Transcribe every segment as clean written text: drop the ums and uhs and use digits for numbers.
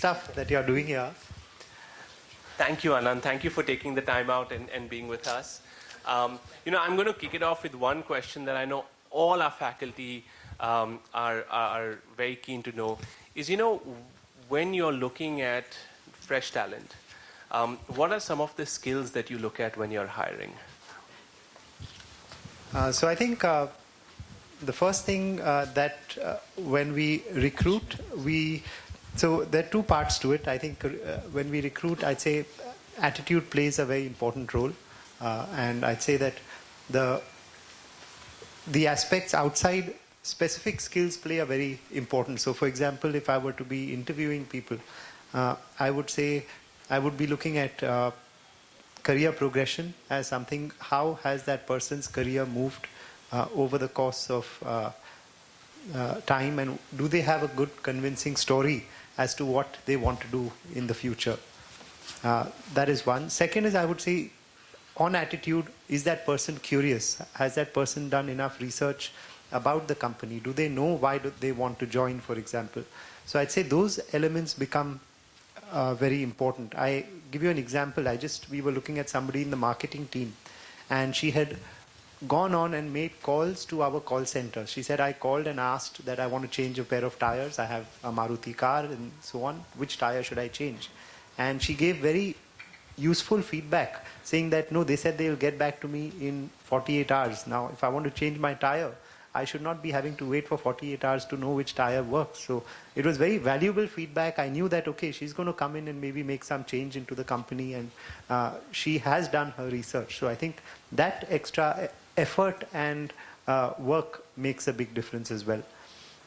stuff that you're doing here. Thank you, Anant. Thank you for taking the time out and being with us. I'm going to kick it off with one question that I know all our faculty are very keen to know is, when you're looking at fresh talent, what are some of the skills that you look at when you're hiring? So I think the first thing that when we recruit, so there are two parts to it. I think when we recruit, I'd say attitude plays a very important role. And I'd say that the aspects outside specific skills play a very important. So for example, if I were to be interviewing people, I would say I would be looking at career progression as something. How has that person's career moved over the course of time, and do they have a good convincing story as to what they want to do in the future? That is one. Second is, I would say, on attitude, is that person curious? Has that person done enough research about the company? Do they know why do they want to join, for example? So I'd say those elements become very important. I give you an example. We were looking at somebody in the marketing team, and she had gone on and made calls to our call center. She said, I called and asked that I want to change a pair of tires. I have a Maruti car and so on. Which tire should I change? And she gave very useful feedback saying that, no, they said they'll get back to me in 48 hours. Now, if I want to change my tire, I should not be having to wait for 48 hours to know which tire works. So it was very valuable feedback. I knew that, okay, she's going to come in and maybe make some change into the company, and she has done her research. So I think that extra effort and work makes a big difference as well.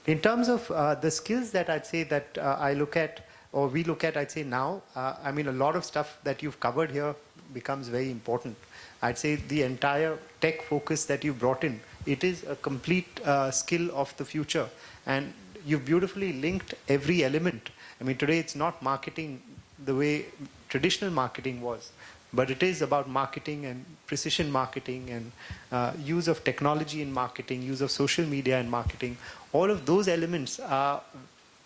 In terms of the skills that I'd say that I look at, or we look at, I'd say now, I mean, a lot of stuff that you've covered here becomes very important. I'd say the entire tech focus that you brought in, it is a complete skill of the future. And you've beautifully linked every element. I mean, today it's not marketing the way traditional marketing was, but it is about marketing and precision marketing and use of technology in marketing, use of social media in marketing. All of those elements are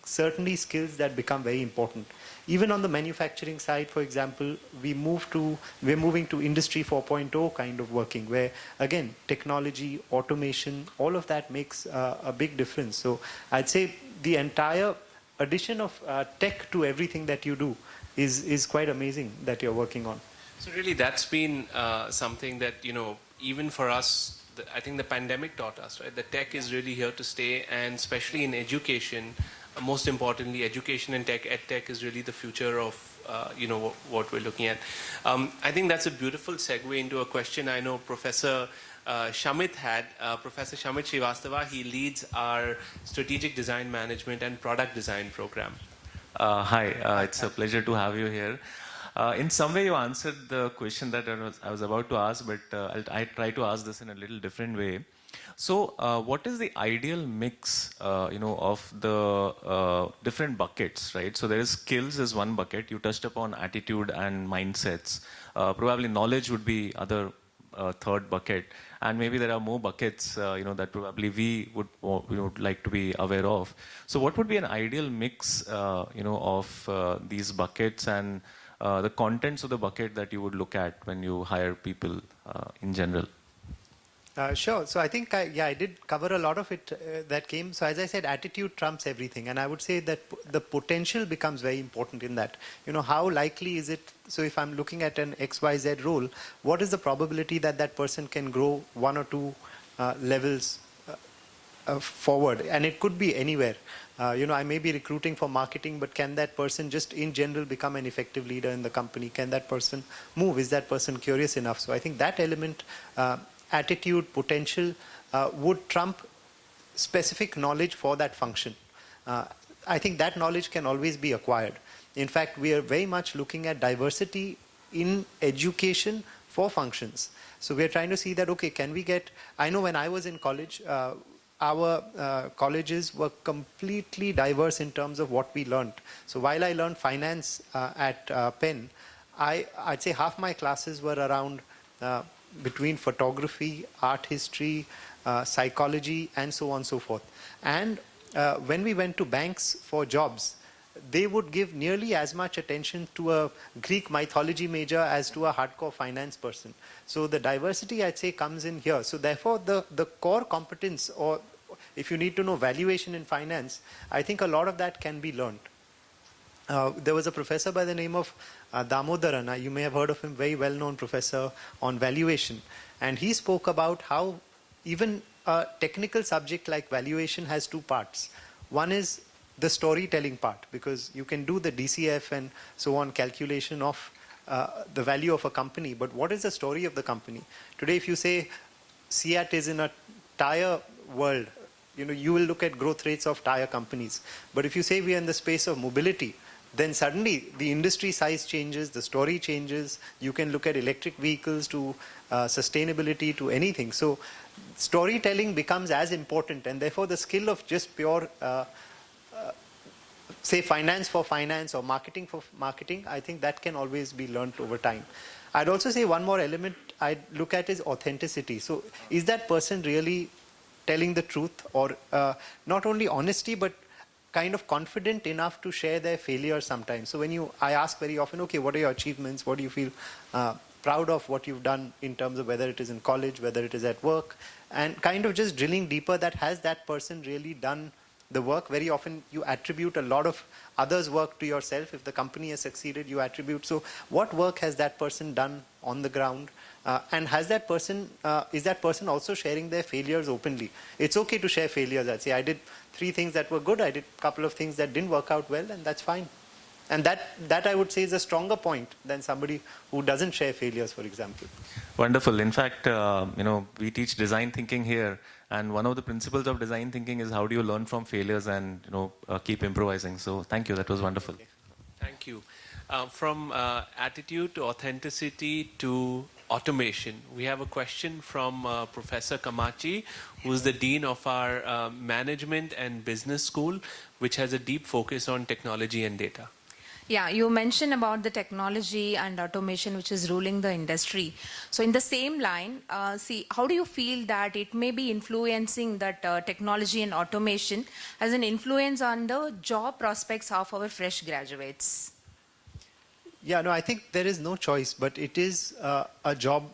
certainly skills that become very important. Even on the manufacturing side, for example, we're moving to Industry 4.0 kind of working, where again, technology, automation, all of that makes a big difference. So I'd say the entire addition of tech to everything that you do is quite amazing that you're working on. So really that's been something that, even for us, I think the pandemic taught us, right? The tech is really here to stay, and especially in education, most importantly, education and tech, EdTech is really the future of, what we're looking at. I think that's a beautiful segue into a question I know Professor Shamit had. Professor Shamit Srivastava, he leads our Strategic Design Management and Product Design program. Hi, it's a pleasure to have you here. In some way, you answered the question that I was about to ask, but I'll try to ask this in a little different way. So, what is the ideal mix, of the different buckets, right? So, there is skills is one bucket. You touched upon attitude and mindsets. Probably knowledge would be other third bucket, and maybe there are more buckets, that probably we would like to be aware of. So, what would be an ideal mix, of these buckets and the contents of the bucket that you would look at when you hire people in general? Sure. So I think, I did cover a lot of it that came. So as I said, attitude trumps everything. And I would say that the potential becomes very important in that. How likely is it? So if I'm looking at an XYZ role, what is the probability that that person can grow one or two levels forward? And it could be anywhere. I may be recruiting for marketing, but can that person just in general become an effective leader in the company? Can that person move? Is that person curious enough? So I think that element, attitude, potential, would trump specific knowledge for that function. I think that knowledge can always be acquired. In fact, we are very much looking at diversity in education for functions. So we are trying to see that, okay, can we get, I know when I was in college, our colleges were completely diverse in terms of what we learned. So while I learned finance at Penn, I'd say half my classes were around between photography, art history, psychology, and so on and so forth. And when we went to banks for jobs, they would give nearly as much attention to a Greek mythology major as to a hardcore finance person. So the diversity, I'd say, comes in here. So therefore, the core competence, or if you need to know valuation in finance, I think a lot of that can be learned. There was a professor by the name of Damodaran. You may have heard of him, very well-known professor on valuation. And he spoke about how even a technical subject like valuation has two parts. One is the storytelling part, because you can do the DCF and so on calculation of the value of a company. But what is the story of the company? Today, if you say CEAT is in a tire world, you will look at growth rates of tire companies. But if you say we are in the space of mobility, then suddenly the industry size changes, the story changes. You can look at electric vehicles to sustainability to anything. So storytelling becomes as important, and therefore the skill of just pure, say, finance for finance or marketing for marketing, I think that can always be learned over time. I'd also say one more element I'd look at is authenticity. So is that person really telling the truth, or not only honesty, but kind of confident enough to share their failures sometimes. So I ask very often, okay, what are your achievements? What do you feel proud of what you've done in terms of whether it is in college, whether it is at work, and kind of just drilling deeper that has that person really done the work. Very often you attribute a lot of others' work to yourself. If the company has succeeded, you attribute. So what work has that person done on the ground? And is that person also sharing their failures openly? It's okay to share failures. I'd say I did 3 things that were good. I did a couple of things that didn't work out well, and that's fine. And that I would say is a stronger point than somebody who doesn't share failures, for example. Wonderful. In fact, we teach design thinking here, and one of the principles of design thinking is how do you learn from failures and keep improvising. So thank you. That was wonderful. Okay. Thank you. From attitude to authenticity to automation, we have a question from Professor Kamachi, who is the Dean of our Management and Business School, which has a deep focus on technology and data. Yeah, you mentioned about the technology and automation which is ruling the industry. So in the same line, how do you feel that it may be influencing that technology and automation as an influence on the job prospects of our fresh graduates? Yeah, no, I think there is no choice, but it is a job.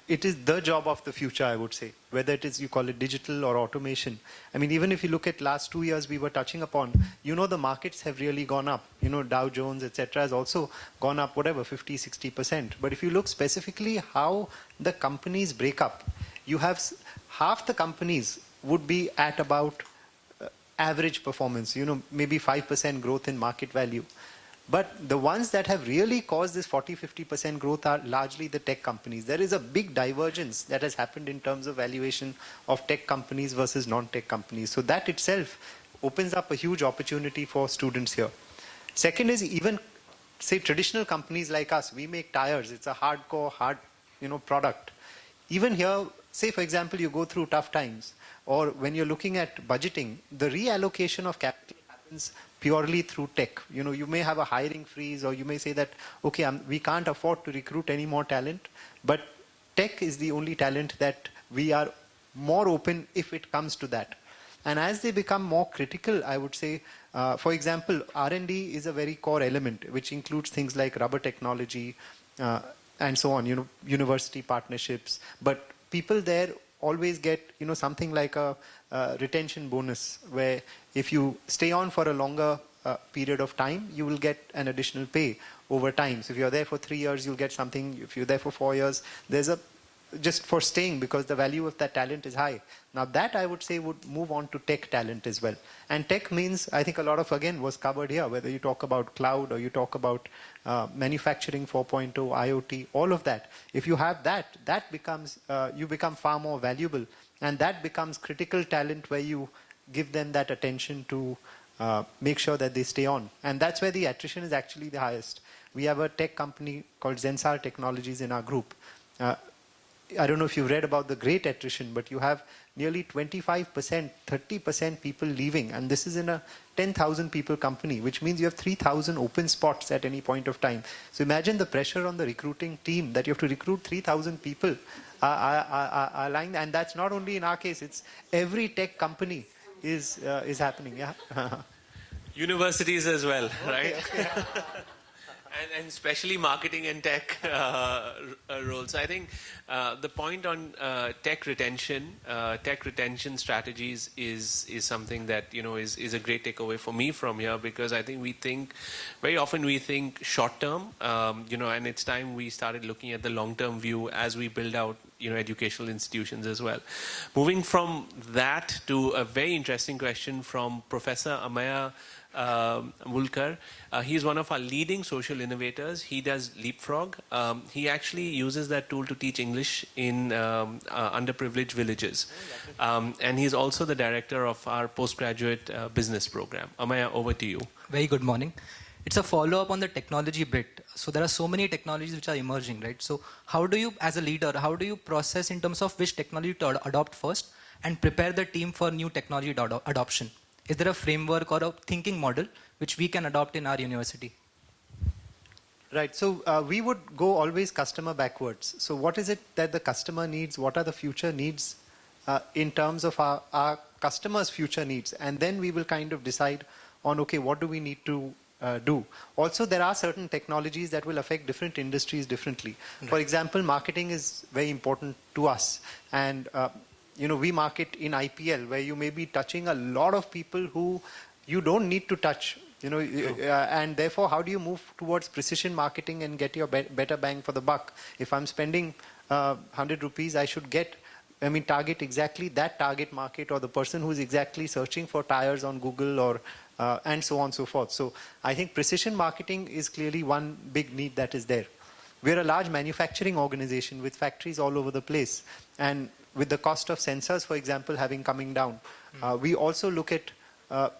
It is the job of the future, I would say, whether it is, you call it digital or automation. I mean, even if you look at last 2 years we were touching upon, the markets have really gone up. Dow Jones, etc. has also gone up, whatever, 50, 60%. But if you look specifically how the companies break up, you have half the companies would be at about average performance, maybe 5% growth in market value. But the ones that have really caused this 40-50% growth are largely the tech companies. There is a big divergence that has happened in terms of valuation of tech companies versus non-tech companies. So that itself opens up a huge opportunity for students here. Second is, even, say, traditional companies like us, we make tires. It's a hard product. Even here, say, for example, you go through tough times, or when you're looking at budgeting, the reallocation of capital happens purely through tech. You may have a hiring freeze, or you may say that, okay, we can't afford to recruit any more talent, but tech is the only talent that we are more open if it comes to that. And as they become more critical, I would say, for example, R&D is a very core element, which includes things like rubber technology and so on, university partnerships. But people there always get, something like a retention bonus, where if you stay on for a longer period of time, you will get an additional pay over time. So if you're there for 3 years, you'll get something. If you're there for 4 years, there's just for staying, because the value of that talent is high. Now that, I would say, would move on to tech talent as well. And tech means, I think a lot of, again, was covered here, whether you talk about cloud or you talk about manufacturing 4.0, IoT, all of that. If you have that becomes, you become far more valuable. And that becomes critical talent, where you give them that attention to make sure that they stay on. And that's where the attrition is actually the highest. We have a tech company called Zensar Technologies in our group. I don't know if you've read about the great attrition, but you have nearly 25%, 30% people leaving. And this is in a 10,000 people company, which means you have 3,000 open spots at any point of time. So imagine the pressure on the recruiting team that you have to recruit 3,000 people. And that's not only in our case, it's every tech company is happening. Yeah. Universities as well, right? And especially marketing and tech roles. I think the point on tech retention strategies is something that is a great takeaway for me from here, because I think very often we think short term, and it's time we started looking at the long term view as we build out educational institutions as well. Moving from that to a very interesting question from Professor Amaya Mulkar. He's one of our leading social innovators. He does Leapfrog. He actually uses that tool to teach English in underprivileged villages. And he's also the director of our postgraduate business program. Amaya, over to you. Very good morning. It's a follow-up on the technology bit. So there are so many technologies which are emerging, right? So how do you, as a leader, how do you process in terms of which technology to adopt first and prepare the team for new technology adoption? Is there a framework or a thinking model which we can adopt in our university? Right. So we would go always customer backwards. So what is it that the customer needs? What are the future needs in terms of our customers' future needs? And then we will kind of decide on, okay, what do we need to do? Also, there are certain technologies that will affect different industries differently. Right. For example, marketing is very important to us. And we market in IPL, where you may be touching a lot of people who you don't need to touch, and therefore, how do you move towards precision marketing and get your better bang for the buck? If I'm spending 100 rupees, I should target exactly that target market, or the person who's exactly searching for tires on Google, or and so on and so forth. So I think precision marketing is clearly one big need that is there. We're a large manufacturing organization with factories all over the place, and with the cost of sensors, for example, coming down, we also look at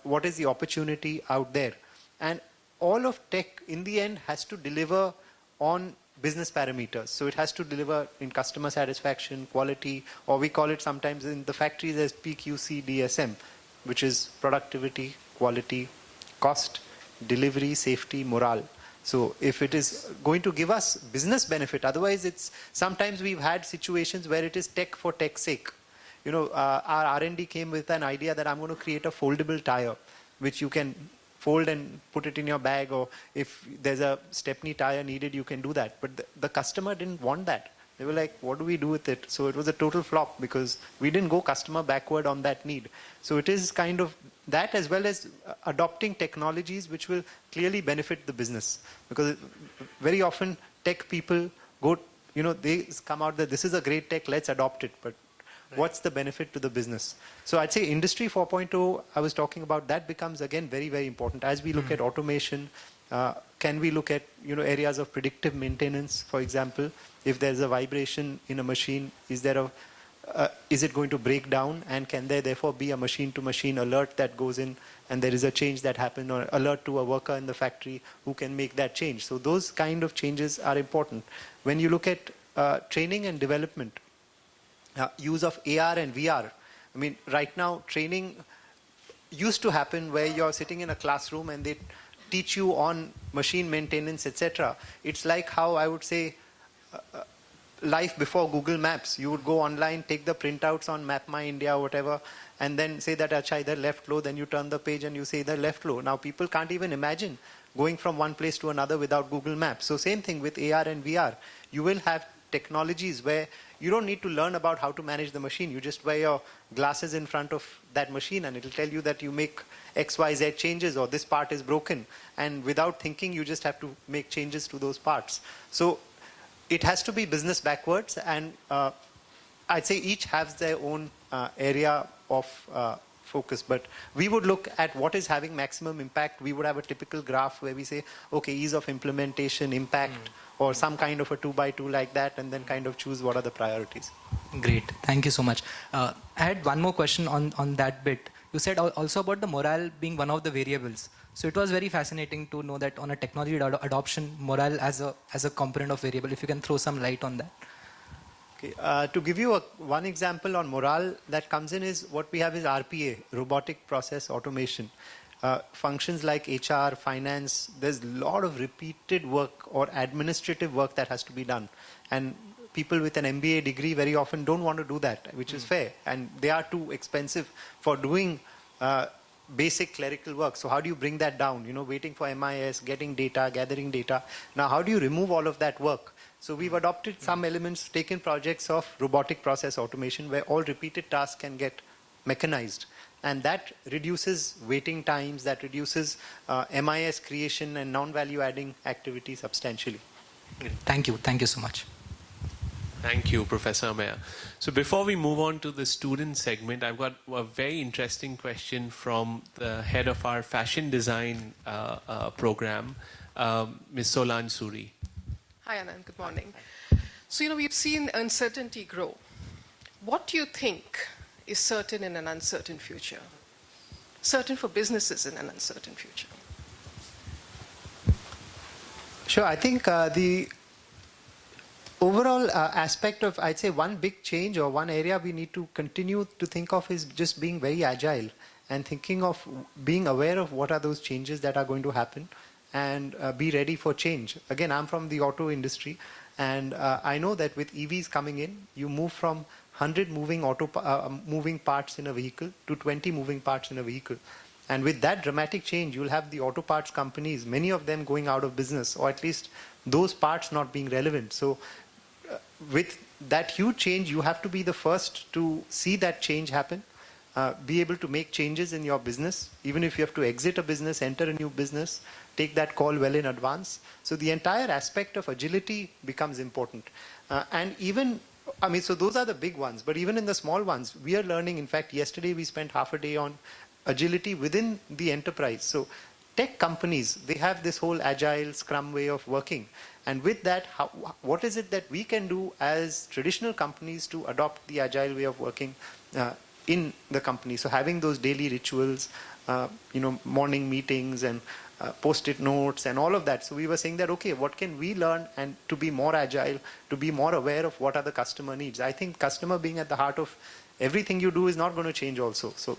what is the opportunity out there. And all of tech, in the end, has to deliver on business parameters. So it has to deliver in customer satisfaction, quality, or we call it sometimes in the factories as PQC DSM, which is productivity, quality, cost, delivery, safety, morale. So if it is going to give us business benefit, otherwise sometimes we've had situations where it is tech for tech's sake. Our R&D came with an idea that I'm going to create a foldable tire, which you can fold and put it in your bag, or if there's a Stepney tire needed, you can do that. But the customer didn't want that. They were like, what do we do with it? So it was a total flop, because we didn't go customer backward on that need. So it is kind of that, as well as adopting technologies which will clearly benefit the business. Because very often tech people go, they come out that this is a great tech, let's adopt it. But what's the benefit to the business? So I'd say Industry 4.0, I was talking about, that becomes again very, very important. As we look at automation, can we look at areas of predictive maintenance, for example? If there's a vibration in a machine, is it going to break down, and can there therefore be a machine-to-machine alert that goes in, and there is a change that happened, or alert to a worker in the factory who can make that change? So those kind of changes are important. When you look at training and development, use of AR and VR, right now training used to happen where you're sitting in a classroom and they teach you on machine maintenance, etc. It's like how I would say life before Google Maps. You would go online, take the printouts on Map My India or whatever, and then say that acha idhar left lo, then you turn the page and you say the left lo. Now people can't even imagine going from one place to another without Google Maps. So same thing with AR and VR. You will have technologies where you don't need to learn about how to manage the machine. You just wear your glasses in front of that machine and it'll tell you that you make XYZ changes, or this part is broken. And without thinking, you just have to make changes to those parts. So it has to be business backwards, and I'd say each has their own area of focus. But we would look at what is having maximum impact. We would have a typical graph where we say, okay, ease of implementation, impact, or some kind of a 2x2 like that, and then kind of choose what are the priorities. Great. Thank you so much. I had one more question on that bit. You said also about the morale being one of the variables. So it was very fascinating to know that on a technology adoption, morale as a component of variable. If you can throw some light on that. Okay. To give you one example on morale that comes in is what we have is RPA, robotic process automation. Functions like HR, finance, there's a lot of repeated work or administrative work that has to be done. And people with an MBA degree very often don't want to do that, which is fair. And they are too expensive for doing basic clerical work. So how do you bring that down? Waiting for MIS, getting data, gathering data. Now, how do you remove all of that work? So we've adopted some elements, taken projects of robotic process automation where all repeated tasks can get mechanized. And that reduces waiting times, that reduces MIS creation and non-value adding activity substantially. Thank you. Thank you so much. Thank you, Professor Ameya. So before we move on to the student segment, I've got a very interesting question from the head of our fashion design program, Ms. Solange Suri. Hi, Anant. Good morning. So, we've seen uncertainty grow. What do you think is certain in an uncertain future? Certain for businesses in an uncertain future? Sure. I think the overall aspect of, I'd say, one big change or one area we need to continue to think of is just being very agile and thinking of being aware of what are those changes that are going to happen and be ready for change. Again, I'm from the auto industry, and I know that with EVs coming in, you move from 100 moving parts in a vehicle to 20 moving parts in a vehicle. And with that dramatic change, you'll have the auto parts companies, many of them going out of business, or at least those parts not being relevant. So with that huge change, you have to be the first to see that change happen, be able to make changes in your business, even if you have to exit a business, enter a new business, take that call well in advance. So the entire aspect of agility becomes important. And even, so those are the big ones, but even in the small ones, we are learning. In fact, yesterday we spent half a day on agility within the enterprise. So tech companies, they have this whole agile scrum way of working. And with that, what is it that we can do as traditional companies to adopt the agile way of working in the company? So having those daily rituals, morning meetings and post-it notes and all of that. So we were saying that, okay, what can we learn and to be more agile, to be more aware of what are the customer needs? I think customer being at the heart of everything you do is not going to change also. So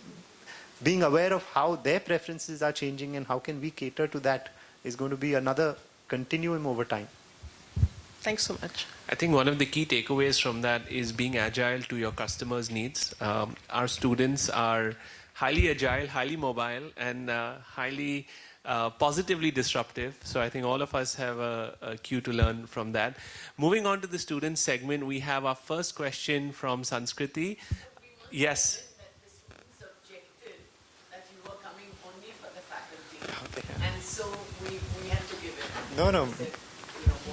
being aware of how their preferences are changing and how can we cater to that is going to be another continuum over time. Thanks so much. I think one of the key takeaways from that is being agile to your customers' needs. Our students are highly agile, highly mobile, and highly positively disruptive. So I think all of us have a cue to learn from that. Moving on to the student segment, we have our first question from Sanskriti. Yes. And so we had to give it. No,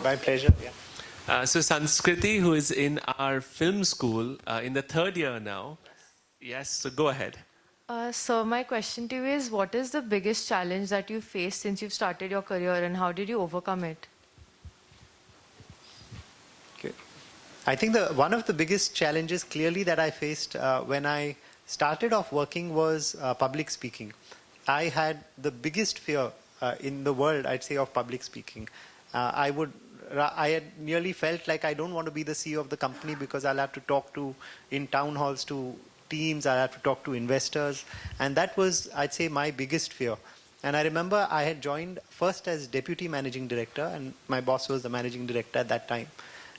my pleasure. Yeah. So Sanskriti, who is in our film school in the third year now. Yes, so go ahead. So my question to you is, what is the biggest challenge that you faced since you've started your career, and how did you overcome it? Okay. I think one of the biggest challenges clearly that I faced when I started off working was public speaking. I had the biggest fear in the world, I'd say, of public speaking. I had nearly felt like I don't want to be the CEO of the company because I'll have to talk in town halls to teams, I'll have to talk to investors. And that was, I'd say, my biggest fear. And I remember I had joined first as deputy managing director, and my boss was the managing director at that time.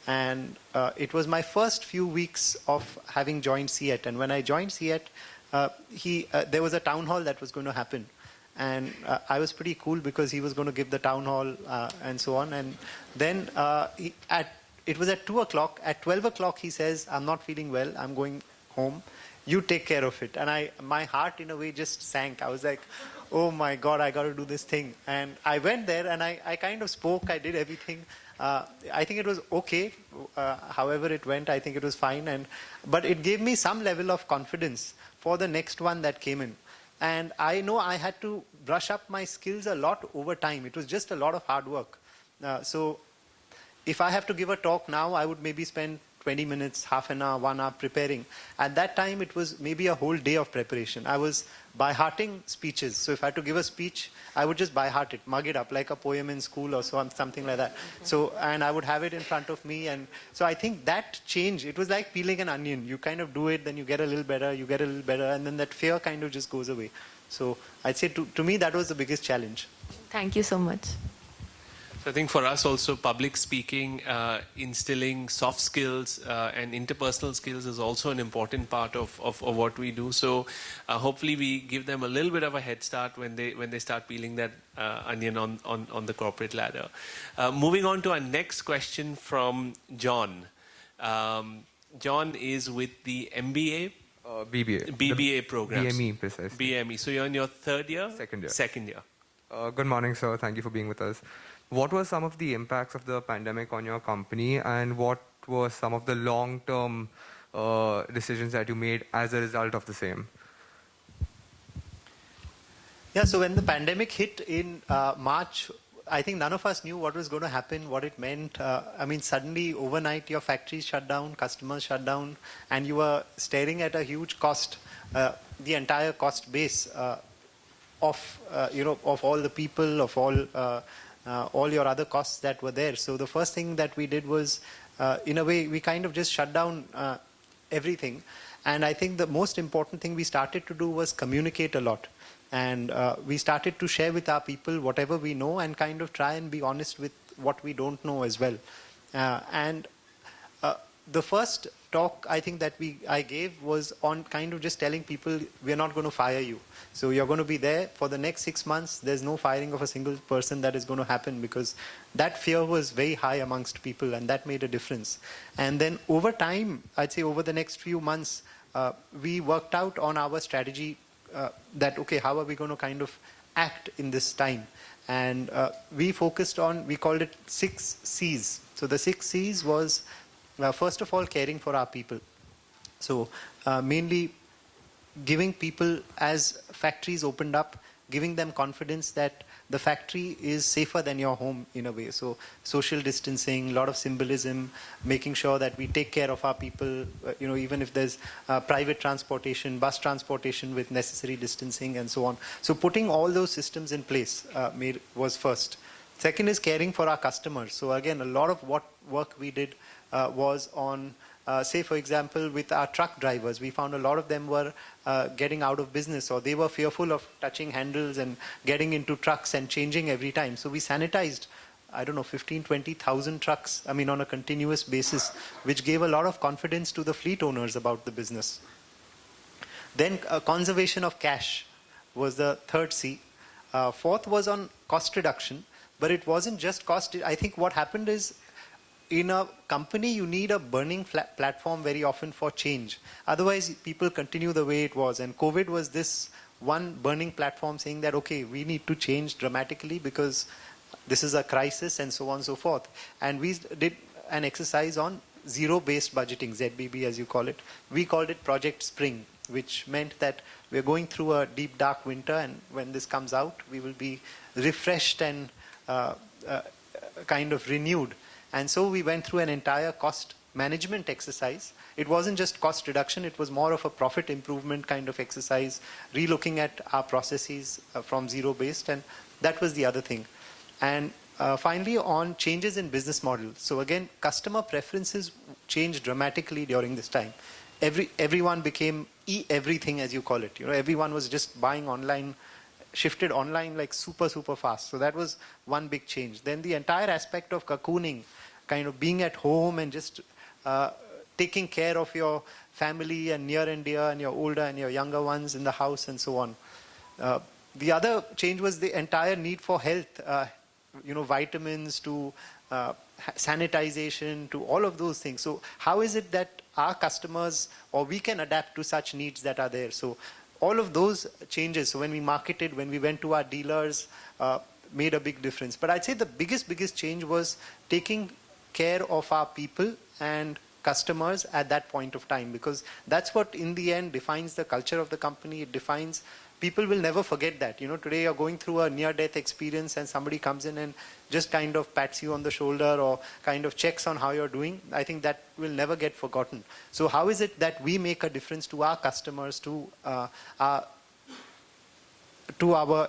And it was my first few weeks of having joined CEAT. And when I joined CEAT, there was a town hall that was going to happen. And I was pretty cool because he was going to give the town hall and so on. And then it was at 2 o'clock. At 12 o'clock, he says, I'm not feeling well. I'm going home. You take care of it. And my heart, in a way, just sank. I was like, oh, my God, I got to do this thing. And I went there and I kind of spoke. I did everything. I think it was okay. However it went, I think it was fine. But it gave me some level of confidence for the next one that came in. And I know I had to brush up my skills a lot over time. It was just a lot of hard work. So if I have to give a talk now, I would maybe spend 20 minutes, half an hour, 1 hour preparing. At that time, it was maybe a whole day of preparation. I was by-hearting speeches. So if I had to give a speech, I would just by-heart it, mug it up like a poem in school or so, something like that. So, and I would have it in front of me. And so I think that change, it was like peeling an onion. You kind of do it, then you get a little better, you get a little better, and then that fear kind of just goes away. So I'd say to me, that was the biggest challenge. Thank you so much. So I think for us also, public speaking, instilling soft skills and interpersonal skills is also an important part of what we do. So hopefully we give them a little bit of a head start when they start peeling that onion on the corporate ladder. Moving on to our next question from John. John is with the MBA. BBA program. BME, precisely. BME. So you're in your third year? Second year. Second year. Good morning, sir. Thank you for being with us. What were some of the impacts of the pandemic on your company, and what were some of the long-term decisions that you made as a result of the same? Yeah, so when the pandemic hit in March, I think none of us knew what was going to happen, what it meant. I mean, suddenly, overnight, your factories shut down, customers shut down, and you were staring at a huge cost, the entire cost base of all the people, of all your other costs that were there. So the first thing that we did was, in a way, we kind of just shut down everything. And I think the most important thing we started to do was communicate a lot. And we started to share with our people whatever we know and kind of try and be honest with what we don't know as well. And the first talk I think that I gave was on kind of just telling people we're not going to fire you. So you're going to be there for the next 6 months. There's no firing of a single person that is going to happen, because that fear was very high amongst people, and that made a difference. And then over time, I'd say over the next few months, we worked out on our strategy that, okay, how are we going to kind of act in this time? And we focused on, we called it 6 C's. So the 6 C's was, first of all, caring for our people. So mainly giving people, as factories opened up, giving them confidence that the factory is safer than your home in a way. So social distancing, a lot of symbolism, making sure that we take care of our people, even if there's private transportation, bus transportation with necessary distancing and so on. So putting all those systems in place was first. Second is caring for our customers. So again, a lot of what work we did was on, say for example, with our truck drivers. We found a lot of them were getting out of business, or they were fearful of touching handles and getting into trucks and changing every time. So we sanitized, 15,000-20,000 trucks, on a continuous basis, which gave a lot of confidence to the fleet owners about the business. Then conservation of cash was the third C. Fourth was on cost reduction, but it wasn't just cost. I think what happened is, in a company, you need a burning platform very often for change. Otherwise, people continue the way it was. And COVID was this one burning platform saying that, okay, we need to change dramatically because this is a crisis and so on and so forth. And we did an exercise on zero-based budgeting, ZBB as you call it. We called it Project Spring, which meant that we're going through a deep, dark winter, and when this comes out, we will be refreshed and kind of renewed. And so we went through an entire cost management exercise. It wasn't just cost reduction, it was more of a profit improvement kind of exercise, relooking at our processes from zero-based, and that was the other thing. And finally, on changes in business model. So again, customer preferences changed dramatically during this time. Everyone became everything, as you call it. Everyone was just buying online, shifted online like super, super fast. So that was one big change. Then the entire aspect of cocooning, kind of being at home and just taking care of your family and near and dear and your older and your younger ones in the house and so on. The other change was the entire need for health, vitamins to sanitization to all of those things. So how is it that our customers or we can adapt to such needs that are there? So all of those changes, so when we marketed, when we went to our dealers, made a big difference. But I'd say the biggest change was taking care of our people and customers at that point of time, because that's what in the end defines the culture of the company. It defines, people will never forget that. Today you're going through a near-death experience and somebody comes in and just kind of pats you on the shoulder or kind of checks on how you're doing. I think that will never get forgotten. So how is it that we make a difference to our customers, to our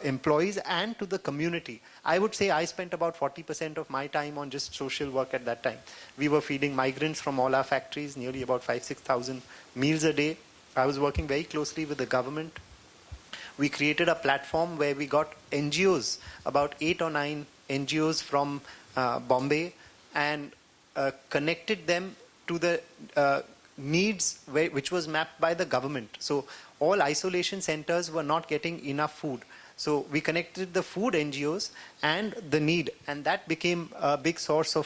employees and to the community? I would say I spent about 40% of my time on just social work at that time. We were feeding migrants from all our factories, nearly about 5,000-6,000 meals a day. I was working very closely with the government. We created a platform where we got NGOs, about 8 or 9 NGOs from Bombay and connected them to the needs which was mapped by the government. So all isolation centers were not getting enough food. So we connected the food NGOs and the need, and that became a big source of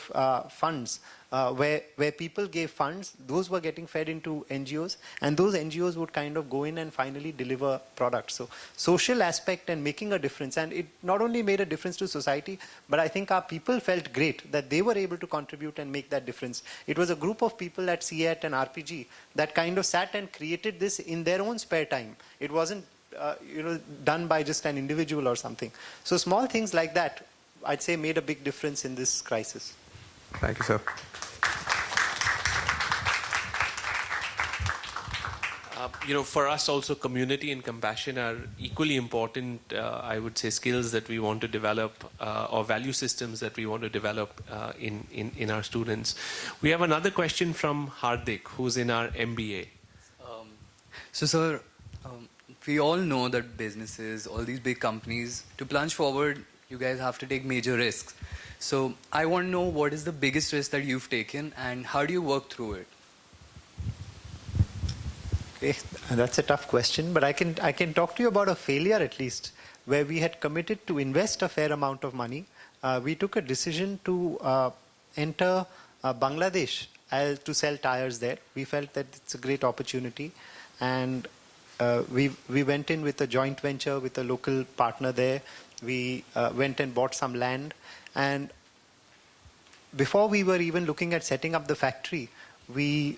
funds where people gave funds. Those were getting fed into NGOs, and those NGOs would kind of go in and finally deliver products. So social aspect and making a difference, and it not only made a difference to society, but I think our people felt great that they were able to contribute and make that difference. It was a group of people at CEAT and RPG that kind of sat and created this in their own spare time. It wasn't done by just an individual or something. So small things like that, I'd say, made a big difference in this crisis. Thank you, sir. For us also, community and compassion are equally important, I would say, skills that we want to develop or value systems that we want to develop in our students. We have another question from Hardik, who's in our MBA. So, sir, we all know that businesses, all these big companies, to plunge forward, you guys have to take major risks. So I want to know, what is the biggest risk that you've taken and how do you work through it? Okay, that's a tough question, but I can talk to you about a failure at least, where we had committed to invest a fair amount of money. We took a decision to enter Bangladesh to sell tires there. We felt that it's a great opportunity, and we went in with a joint venture with a local partner there. We went and bought some land, and before we were even looking at setting up the factory, we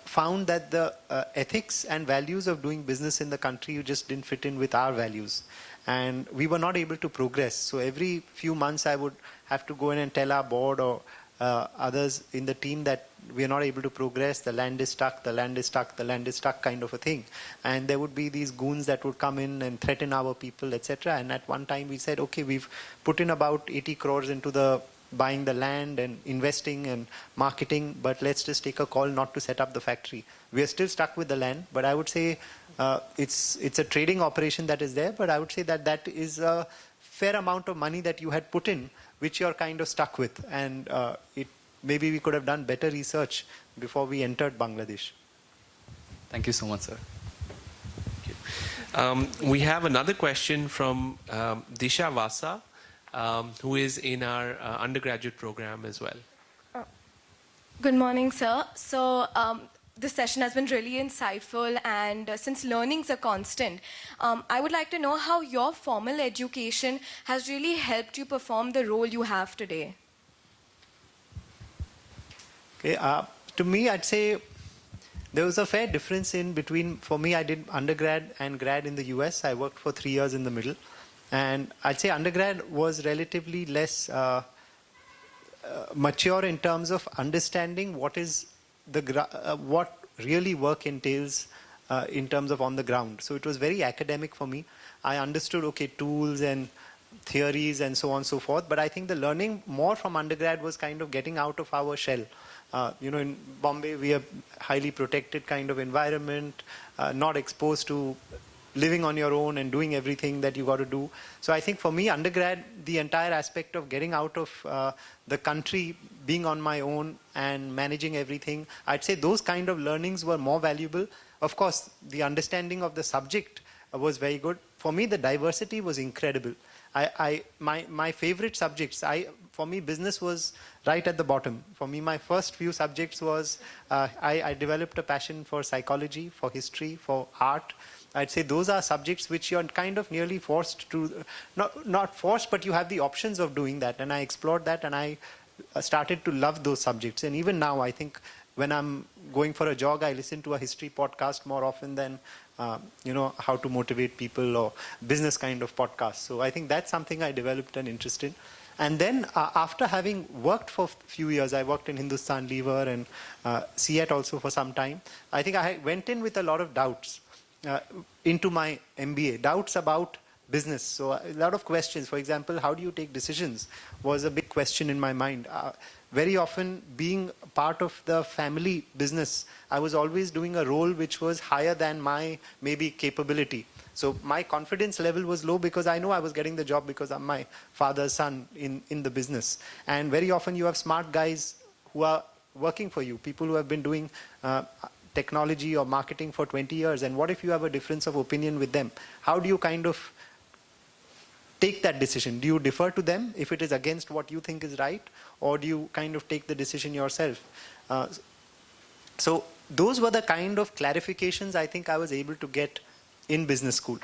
found that the ethics and values of doing business in the country just didn't fit in with our values, and we were not able to progress. So every few months I would have to go in and tell our board or others in the team that we are not able to progress, the land is stuck, the land is stuck, the land is stuck kind of a thing. And there would be these goons that would come in and threaten our people, etc. And at one time we said, okay, we've put in about 80 crores into the buying the land and investing and marketing, but let's just take a call not to set up the factory. We are still stuck with the land, but I would say it's a trading operation that is there, but I would say that is a fair amount of money that you had put in, which you're kind of stuck with. And maybe we could have done better research before we entered Bangladesh. Thank you so much, sir. Thank you. We have another question from Disha Vasa, who is in our undergraduate program as well. Good morning, sir. So this session has been really insightful, and since learning's a constant, I would like to know how your formal education has really helped you perform the role you have today. Okay, to me, I'd say there was a fair difference in between. For me, I did undergrad and grad in the US. I worked for 3 years in the middle. And I'd say undergrad was relatively less mature in terms of understanding what is what really work entails in terms of on the ground. So it was very academic for me. I understood, okay, tools and theories and so on and so forth. But I think the learning more from undergrad was kind of getting out of our shell. In Bombay, we are highly protected kind of environment, not exposed to living on your own and doing everything that you got to do. So I think for me, undergrad, the entire aspect of getting out of the country, being on my own and managing everything, I'd say those kind of learnings were more valuable. Of course, the understanding of the subject was very good. For me, the diversity was incredible. My favorite subjects, for me, business was right at the bottom. For me, my first few subjects was, I developed a passion for psychology, for history, for art. I'd say those are subjects which you're kind of nearly forced to, not forced, but you have the options of doing that. And I explored that, and I started to love those subjects. And even now, I think when I'm going for a jog, I listen to a history podcast more often than, how to motivate people or business kind of podcasts. So I think that's something I developed an interest in. And then after having worked for a few years, I worked in Hindustan Lever and CEAT also for some time. I think I went in with a lot of doubts into my MBA, doubts about business. So a lot of questions. For example, how do you take decisions was a big question in my mind. Very often being part of the family business, I was always doing a role which was higher than my maybe capability. So my confidence level was low because I know I was getting the job because I'm my father's son in the business. And very often you have smart guys who are working for you, people who have been doing technology or marketing for 20 years. And what if you have a difference of opinion with them? How do you kind of take that decision? Do you defer to them if it is against what you think is right, or do you kind of take the decision yourself? So those were the kind of clarifications I think I was able to get in business school.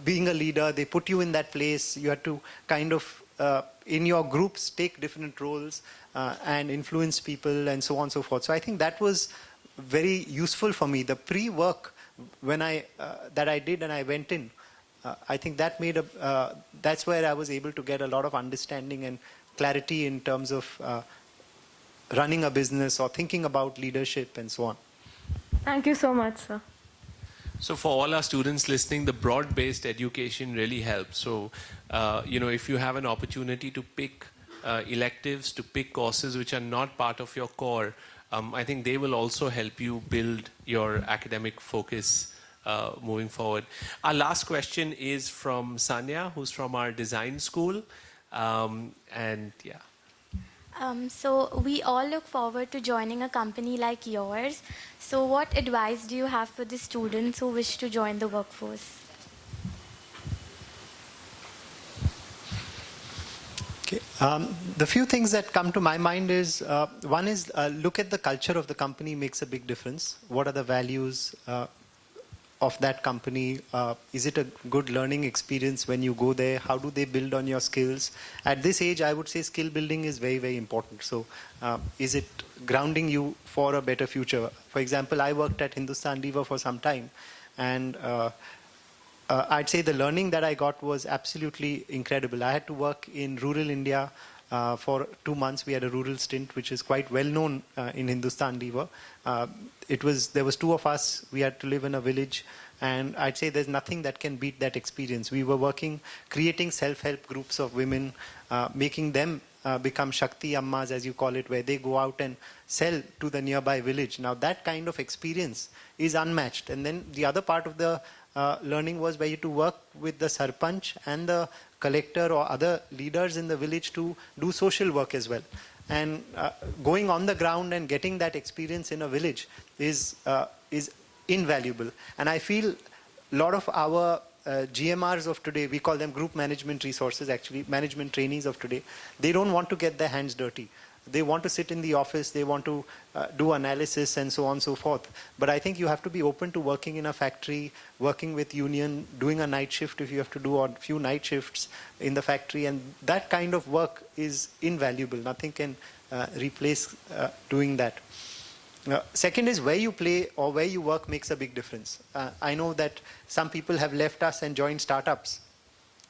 Being a leader, they put you in that place. You had to kind of, in your groups, take different roles and influence people and so on and so forth. So I think that was very useful for me. The pre-work when that I did and I went in, I think that made that's where I was able to get a lot of understanding and clarity in terms of running a business or thinking about leadership and so on. Thank you so much, sir. So for all our students listening, the broad-based education really helps. So, if you have an opportunity to pick electives, to pick courses which are not part of your core, I think they will also help you build your academic focus moving forward. Our last question is from Sanya, who's from our design school. So we all look forward to joining a company like yours. So what advice do you have for the students who wish to join the workforce? Okay. The few things that come to my mind is, one is look at the culture of the company makes a big difference. What are the values of that company? Is it a good learning experience when you go there? How do they build on your skills? At this age, I would say skill building is very, very important. So is it grounding you for a better future? For example, I worked at Hindustan Lever for some time, and I'd say the learning that I got was absolutely incredible. I had to work in rural India for 2 months. We had a rural stint, which is quite well known in Hindustan Lever. There was 2 of us. We had to live in a village, and I'd say there's nothing that can beat that experience. We were working, creating self-help groups of women, making them become Shakti Ammas, as you call it, where they go out and sell to the nearby village. Now that kind of experience is unmatched. And then the other part of the learning was where you had to work with the sarpanch and the collector or other leaders in the village to do social work as well. And going on the ground and getting that experience in a village is invaluable. And I feel a lot of our GMRs of today, we call them group management resources, actually management trainees of today, they don't want to get their hands dirty. They want to sit in the office, they want to do analysis and so on and so forth. But I think you have to be open to working in a factory, working with union, doing a night shift if you have to do, or a few night shifts in the factory. And that kind of work is invaluable. Nothing can replace doing that. Second is where you play or where you work makes a big difference. I know that some people have left us and joined startups.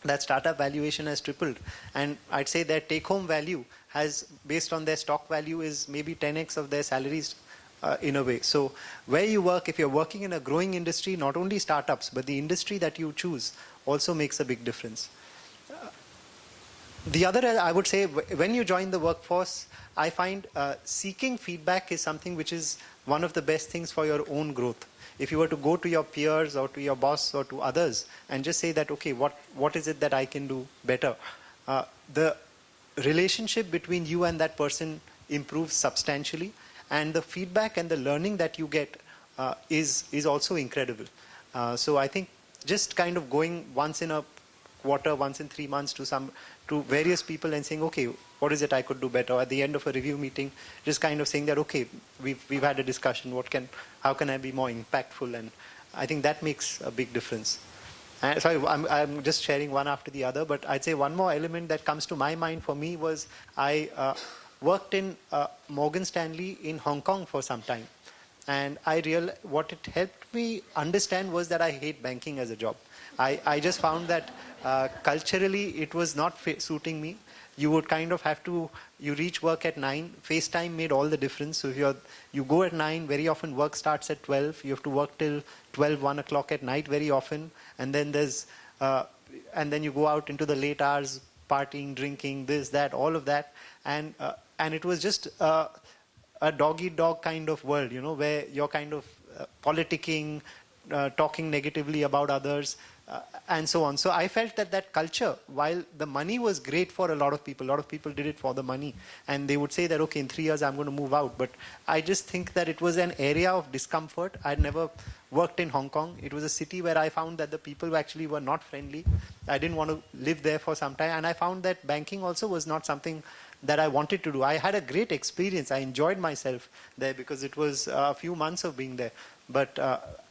That startup valuation has tripled. And I'd say their take-home value has, based on their stock value, is maybe 10x of their salaries in a way. So where you work, if you're working in a growing industry, not only startups, but the industry that you choose also makes a big difference. The other, I would say, when you join the workforce, I find seeking feedback is something which is one of the best things for your own growth. If you were to go to your peers or to your boss or to others and just say that, okay, what is it that I can do better? The relationship between you and that person improves substantially, and the feedback and the learning that you get is also incredible. So I think just kind of going once in a quarter, once in 3 months to various people and saying, okay, what is it I could do better? At the end of a review meeting, just kind of saying that, okay, we've had a discussion. How can I be more impactful? And I think that makes a big difference. Sorry, I'm just sharing one after the other, but I'd say one more element that comes to my mind for me was I worked in Morgan Stanley in Hong Kong for some time. And what it helped me understand was that I hate banking as a job. I just found that culturally it was not suiting me. You would kind of have to, you reach work at 9. FaceTime made all the difference. So if you go at 9, very often work starts at 12. You have to work till 12, 1 o'clock at night very often. And then and then you go out into the late hours, partying, drinking, this, that, all of that. And it was just a dog-eat-dog kind of world, where you're kind of politicking, talking negatively about others, and so on. So I felt that that culture, while the money was great for a lot of people did it for the money, and they would say that, okay, in 3 years I'm going to move out. But I just think that it was an area of discomfort. I'd never worked in Hong Kong. It was a city where I found that the people actually were not friendly. I didn't want to live there for some time, and I found that banking also was not something that I wanted to do. I had a great experience. I enjoyed myself there because it was a few months of being there. But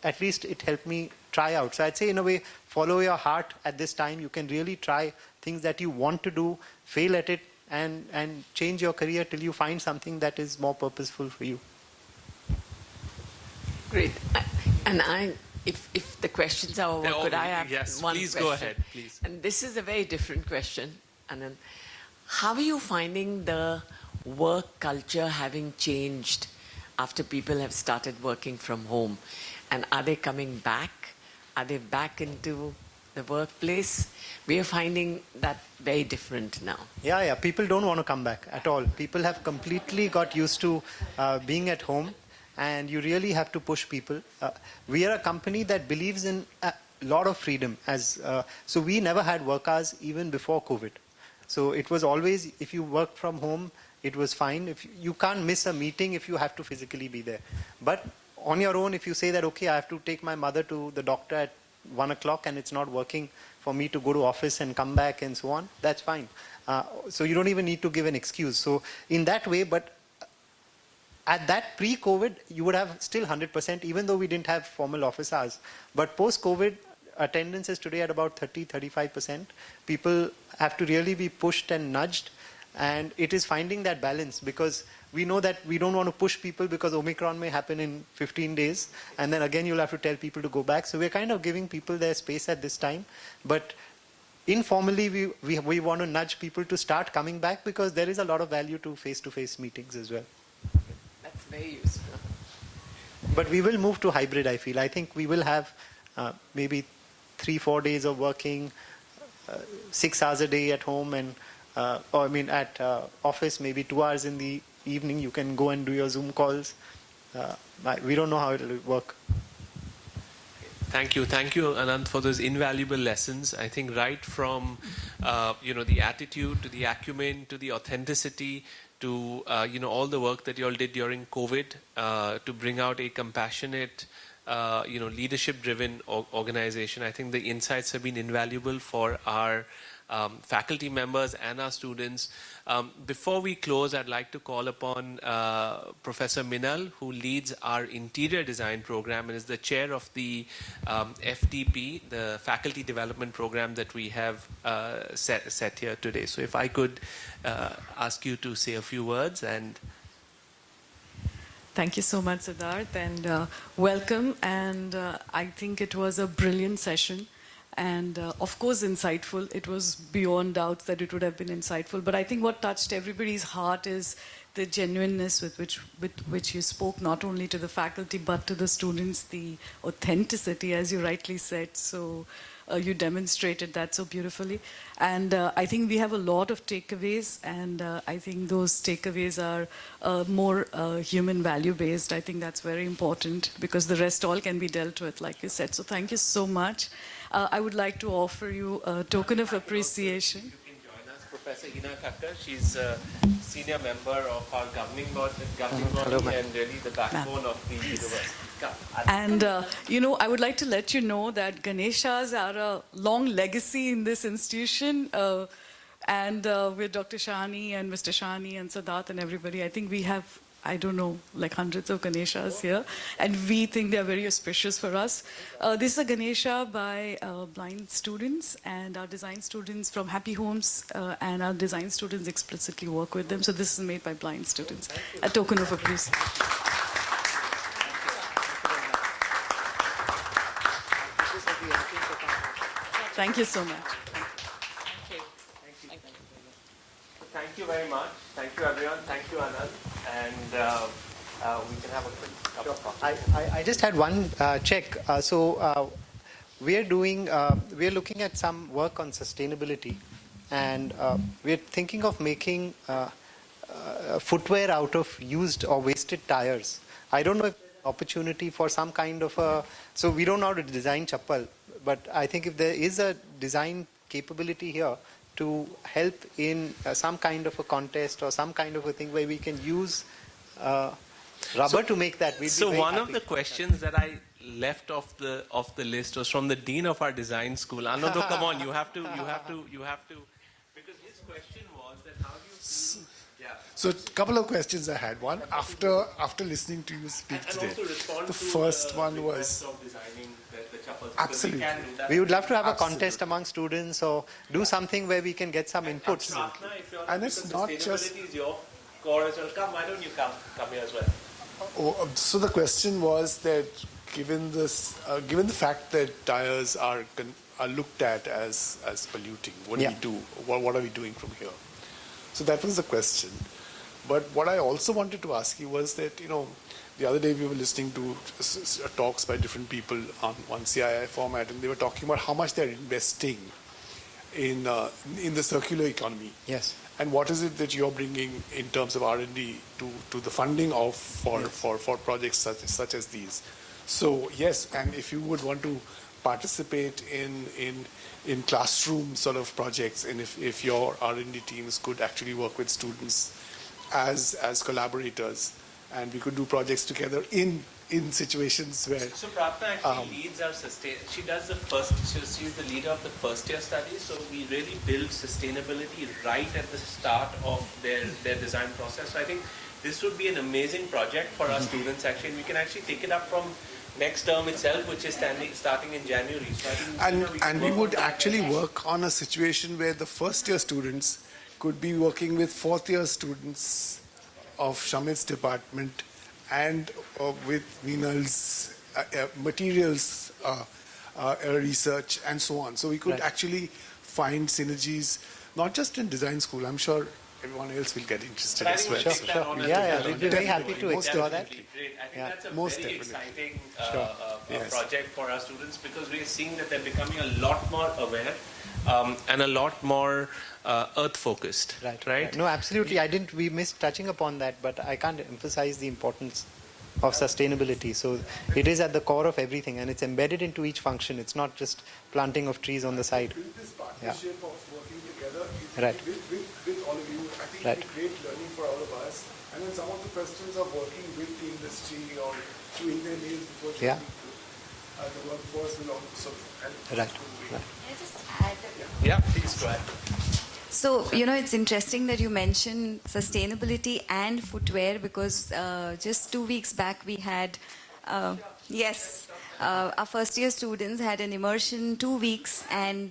at least it helped me try out. So I'd say, in a way, follow your heart at this time. You can really try things that you want to do, fail at it, and change your career till you find something that is more purposeful for you. Great. If the questions are over, could I have yes, one please question? go ahead, please. And this is a very different question, Anant. How are you finding the work culture having changed after people have started working from home? And are they coming back? Are they back into the workplace? We are finding that very different now. Yeah. People don't want to come back at all. People have completely got used to being at home, and you really have to push people. We are a company that believes in a lot of freedom. So we never had work hours even before COVID. So it was always, if you work from home, it was fine. If you can't miss a meeting if you have to physically be there. But on your own, if you say that, okay, I have to take my mother to the doctor at 1 o'clock and it's not working for me to go to office and come back and so on, that's fine. So you don't even need to give an excuse. So in that way, but at that pre-COVID, you would have still 100%, even though we didn't have formal office hours. But post-COVID, attendance is today at about 30-35%. People have to really be pushed and nudged, and it is finding that balance, because we know that we don't want to push people because Omicron may happen in 15 days, and then again you'll have to tell people to go back. So we're kind of giving people their space at this time, but informally we want to nudge people to start coming back, because there is a lot of value to face-to-face meetings as well. That's very useful. But we will move to hybrid, I feel. I think we will have maybe 3-4 days of working, 6 hours a day at home, and at office, maybe 2 hours in the evening. You can go and do your Zoom calls. We don't know how it will work. Thank you, Anant, for those invaluable lessons. I think right from the attitude to the acumen to the authenticity to all the work that you all did during COVID to bring out a compassionate, leadership-driven organization. I think the insights have been invaluable for our faculty members and our students. Before we close, I'd like to call upon Professor Minal, who leads our interior design program and is the chair of the FDP, the faculty development program that we have set here today. So if I could ask you to say a few words. And thank you so much, Siddharth, and welcome. And I think it was a brilliant session. And of course, insightful. It was beyond doubt that it would have been insightful. But I think what touched everybody's heart is the genuineness with which you spoke, not only to the faculty, but to the students, the authenticity, as you rightly said. So you demonstrated that so beautifully. And I think we have a lot of takeaways, and I think those takeaways are more human value-based. I think that's very important, because the rest all can be dealt with, like you said. So thank you so much. I would like to offer you a token of appreciation. You can join us, Professor Hina Thakkar. She's a senior member of our governing body and really the backbone of the university. And, I would like to let you know that Ganeshas are a long legacy in this institution. And with Dr. Shani and Mr. Shani and Siddharth and everybody, I think we have, I don't know, like hundreds of Ganeshas here. And we think they are very auspicious for us. This is a Ganesha by blind students, and our design students from Happy Homes and our design students explicitly work with them. So this is made by blind students. A token of appreciation. Thank you so much. Thank you very much. Thank you, everyone. Thank you, Anand. And we can have a quick cup of coffee. I just had one check. We're looking at some work on sustainability, and we're thinking of making footwear out of used or wasted tires. I don't know if opportunity for some kind of a, so we don't know how to design chappal, but I think if there is a design capability here to help in some kind of a contest or some kind of a thing where we can use rubber to make that, we'd be So very one of happy. the questions that I left off the list was from the dean of our design school. Anand, come on, you have to, because his question was that how do you feel? Yeah. So a couple of questions I had. One, after listening to you speak And today, also respond the to first one request was of designing the chappals, because Absolutely. We can do that. We would love to have a Absolutely. contest among students or do something where we can get some inputs. Pratna, if you're, And it's because not just- sustainability is your core as well. Come, why don't you come here as well? so the question was that given the fact that tires are looked at as polluting, what do we do? What are we doing from here? So that was the question. But what I also wanted to ask you was that, the other day we were listening to talks by different people on one CII format, and they were talking about how much they're investing in the circular economy. Yes. And what is it that you're bringing in terms of R&D to the funding for projects such as these? So yes, and if you would want to participate in classroom sort of projects, and if your R&D teams could actually work with students as collaborators, and we could do projects together in situations where. So Pratna actually leads our she does the she's the leader of the first year studies, so we really build sustainability right at the start of their design process. So I think this would be an amazing project for our students actually, and we can actually take it up from next term itself, which is starting in January. So I think we would actually work on a situation where the first year students could be working with fourth year students of Shamit's department and with Vinal's materials research and so on. So we could actually find synergies, not just in design school. I'm sure everyone else will get interested as well. Sure. Yeah, we'd be very happy to explore that. Great. I think that's a most very definitely. exciting project for our students, because we are seeing that they're becoming a lot more aware and a lot more earth-focused. Right? No, absolutely. We missed touching upon that, but I can't emphasize the importance of sustainability. So it is at the core of everything, and it's embedded into each function. It's not just planting of trees on the side. This partnership of working together Right. with all of you, I think Right. it'll be great learning for all of us. And then some of the questions of working with the industry or doing their nails before Yeah. the workforce will also help. Right. Yeah, please go ahead. So, it's interesting that you mentioned sustainability and footwear, because just 2 weeks back we had, our first year students had an immersion 2 weeks, and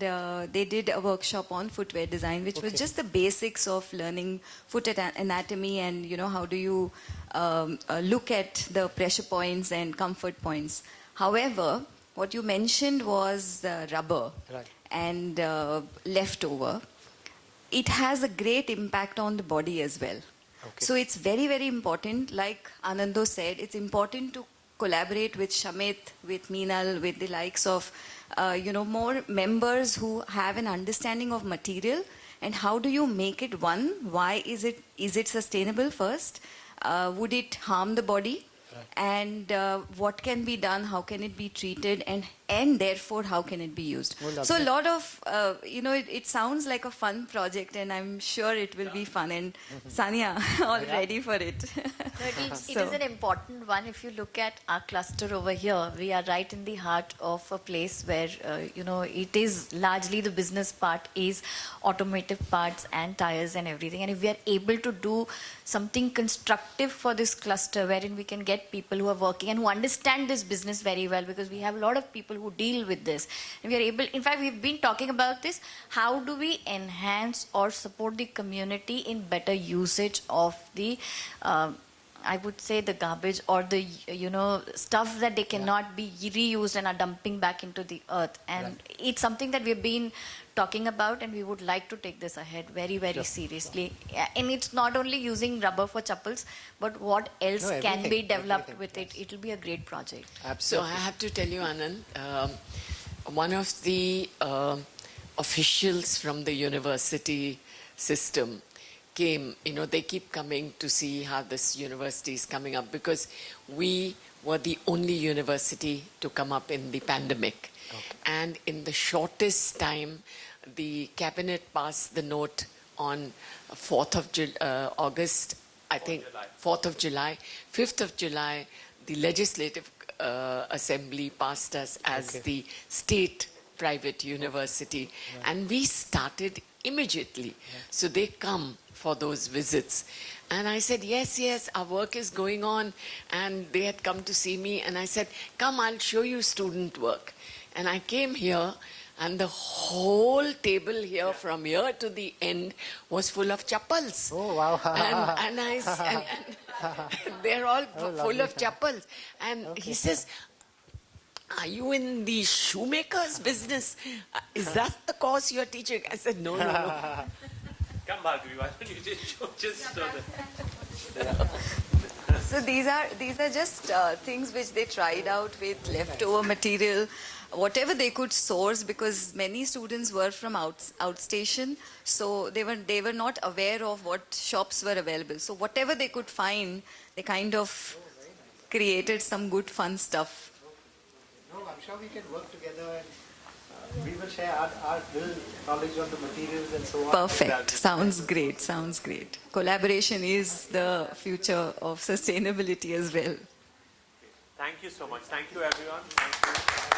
they did a workshop on footwear design, which was just the basics of learning foot anatomy and, how do you look at the pressure points and comfort points. However, what you mentioned was rubber and leftover. It has a great impact on the body as well. So it's very, very important. Like Anando said, it's important to collaborate with Shamit, with Meenal, with the likes of, more members who have an understanding of material and how do you make it one? Why is it sustainable first? Would it harm the body? And what can be done? How can it be treated? And therefore, how can it be used? So a lot of, it sounds like a fun project, and I'm sure it will be fun. And Sania, all ready for it. It is an important one. If you look at our cluster over here, we are right in the heart of a place where, it is largely the business part is automotive parts and tires and everything. And if we are able to do something constructive for this cluster, wherein we can get people who are working and who understand this business very well, because we have a lot of people who deal with this. And we are able, in fact, we've been talking about this, how do we enhance or support the community in better usage of the I would say the garbage or the stuff that they cannot be reused and are dumping back into the earth. And it's something that we've been talking about, and we would like to take this ahead very, very seriously. And it's not only using rubber for chappals, but what else can be developed with it. It will be a great project. Absolutely. So I have to tell you, Anant, one of the officials from the university system came, they keep coming to see how this university is coming up, because we were the only university to come up in the pandemic. And in the shortest time, the cabinet passed the note on 4th of August, I think, 4th of July. 5th of July, the Legislative Assembly passed us as the state private university. And we started immediately. So they come for those visits. And I said, yes, yes, our work is going on. And they had come to see me. And I said, come, I'll show you student work. And I came here, and the whole table here, from here to the end, was full of chappals. Oh, wow. And they're all full of chappals. And he says, are you in the shoemaker's business? Is that the course you're teaching? I said, no, no, no. Come, Bhargavi, why don't you just show them? So these are just things which they tried out with leftover material, whatever they could source, because many students were from outstation, so they were not aware of what shops were available. So whatever they could find, they kind of created some good fun stuff. No, I'm sure we can work together, and we will share our little knowledge on the materials and so on. Perfect. Sounds great. Sounds great. Collaboration is the future of sustainability as well. Thank you so much. Thank you, everyone. Thank you.